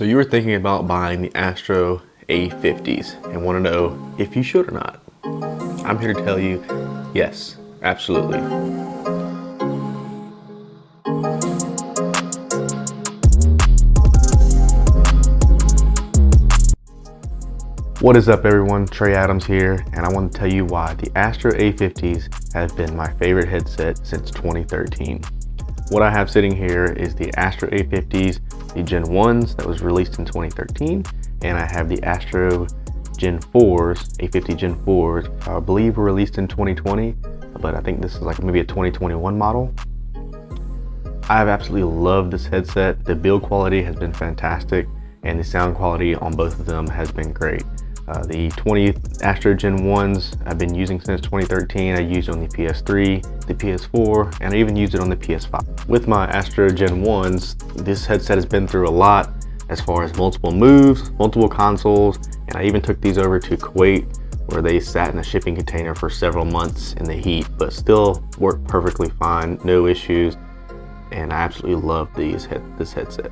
So you were thinking about buying the Astro A50s and want to know if you should or not. I'm here to tell you, yes, absolutely. What is up everyone, Trey Adams here, and I want to tell you why the Astro A50s have been my favorite headset since 2013. What I have sitting here is the Astro A50s, the Gen 1s that was released in 2013, and I have the Astro Gen 4s, A50 Gen 4s, I believe were released in 2020, but I think this is like maybe a 2021 model. I've absolutely loved this headset. The build quality has been fantastic, and the sound quality on both of them has been great. The Astro Gen 1s I've been using since 2013. I used it on the PS3, the PS4, and I even used it on the PS5. With my Astro Gen 1s, this headset has been through a lot as far as multiple moves, multiple consoles, and I even took these over to Kuwait where they sat in a shipping container for several months in the heat, but still worked perfectly fine, no issues, and I absolutely love this headset.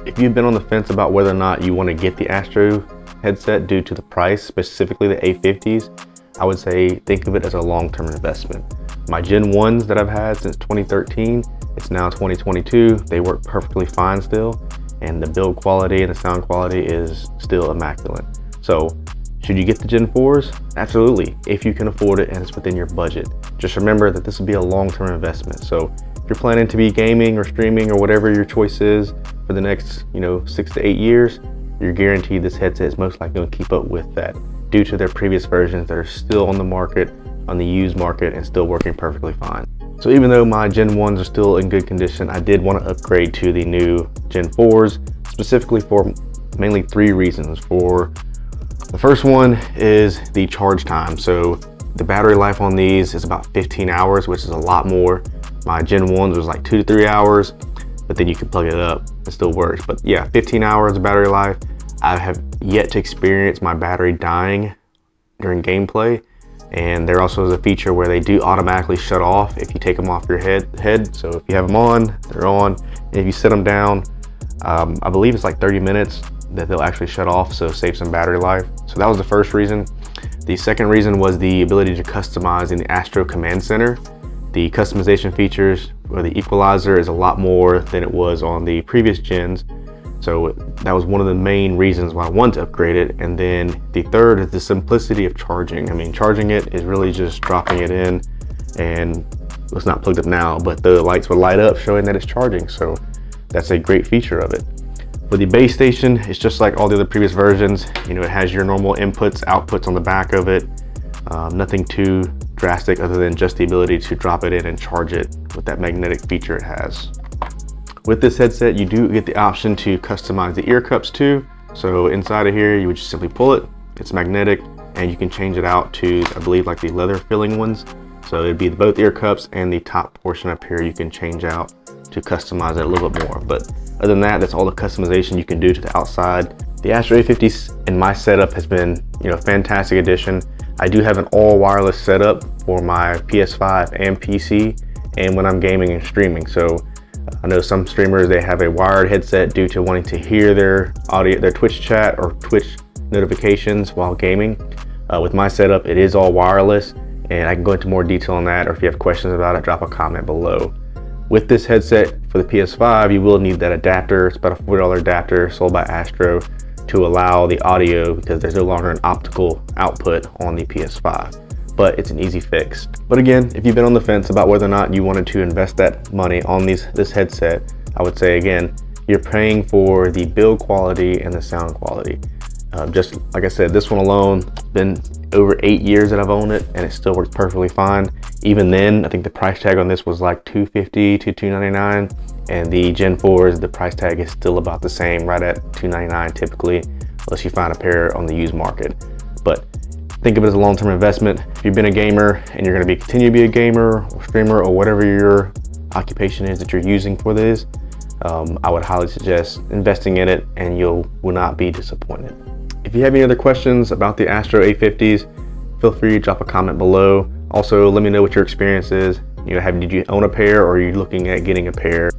If you've been on the fence about whether or not you want to get the Astro headset due to the price, specifically the A50s, I would say think of it as a long-term investment. My Gen 1s that I've had since 2013, it's now 2022, they work perfectly fine still, and the build quality and the sound quality is still immaculate. So, should you get the Gen 4s? Absolutely, if you can afford it and it's within your budget. Just remember that this will be a long-term investment. So, if you're planning to be gaming or streaming or whatever your choice is for the next 6 to 8 years, you're guaranteed this headset is most likely going to keep up with that due to their previous versions that are still on the market, on the used market, and still working perfectly fine. So even though my Gen 1s are still in good condition, I did want to upgrade to the new Gen 4s, specifically for mainly 3 reasons. The first one is the charge time. So the battery life on these is about 15 hours, which is a lot more. My Gen 1s was like 2 to 3 hours, but then you can plug it up, it still works. But yeah, 15 hours of battery life. I have yet to experience my battery dying during gameplay. And there also is a feature where they do automatically shut off if you take them off your head. So if you have them on, they're on. And if you set them down, I believe it's like 30 minutes that they'll actually shut off, so save some battery life. So that was the first reason. The second reason was the ability to customize in the Astro Command Center. The customization features for the equalizer is a lot more than it was on the previous gens. So that was one of the main reasons why I wanted to upgrade it. And then the third is the simplicity of charging. I mean, charging it is really just dropping it in, and it's not plugged up now, but the lights will light up showing that it's charging. So that's a great feature of it. For the base station, it's just like all the other previous versions. It has your normal inputs, outputs on the back of it. Nothing too drastic other than just the ability to drop it in and charge it with that magnetic feature it has. With this headset, you do get the option to customize the ear cups too. So inside of here, you would just simply pull it. It's magnetic, and you can change it out to, I believe, like the leather filling ones. So it'd be both ear cups and the top portion up here you can change out to customize it a little bit more. But other than that, that's all the customization you can do to the outside. The Astro A50s in my setup has been, fantastic addition. I do have an all wireless setup for my PS5 and PC, and when I'm gaming and streaming. So I know some streamers, they have a wired headset due to wanting to hear their audio, their Twitch chat or Twitch notifications while gaming. With my setup, it is all wireless, and I can go into more detail on that, or if you have questions about it, drop a comment below. With this headset for the PS5, you will need that adapter. It's about a $40 adapter sold by Astro to allow the audio, because there's no longer an optical output on the PS5. But it's an easy fix. But again, if you've been on the fence about whether or not you wanted to invest that money on this headset, I would say again, you're paying for the build quality and the sound quality. Just like I said, this one alone, been over 8 years that I've owned it, and it still works perfectly fine. Even then, I think the price tag on this was like $250 to $299, and the Gen 4s, the price tag is still about the same, right at $299 typically, unless you find a pair on the used market. But think of it as a long-term investment. If you've been a gamer and you're going to continue to be a gamer or streamer or whatever your occupation is that you're using for this, I would highly suggest investing in it, and you will not be disappointed. If you have any other questions about the Astro A50s, feel free to drop a comment below. Also, let me know what your experience is. Did you own a pair, or are you looking at getting a pair?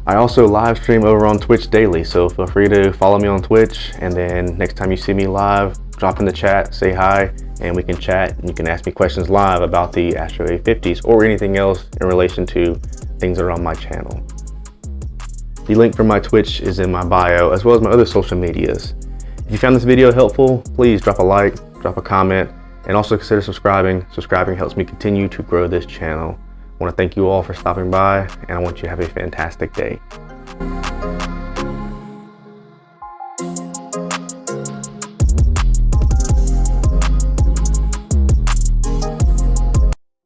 I also live stream over on Twitch daily, so feel free to follow me on Twitch, and then next time you see me live, drop in the chat, say hi, and we can chat, and you can ask me questions live about the Astro A50s or anything else in relation to things that are on my channel. The link for my Twitch is in my bio, as well as my other social medias. If you found this video helpful, please drop a like, drop a comment, and also consider subscribing. Subscribing helps me continue to grow this channel. I want to thank you all for stopping by, and I want you to have a fantastic day.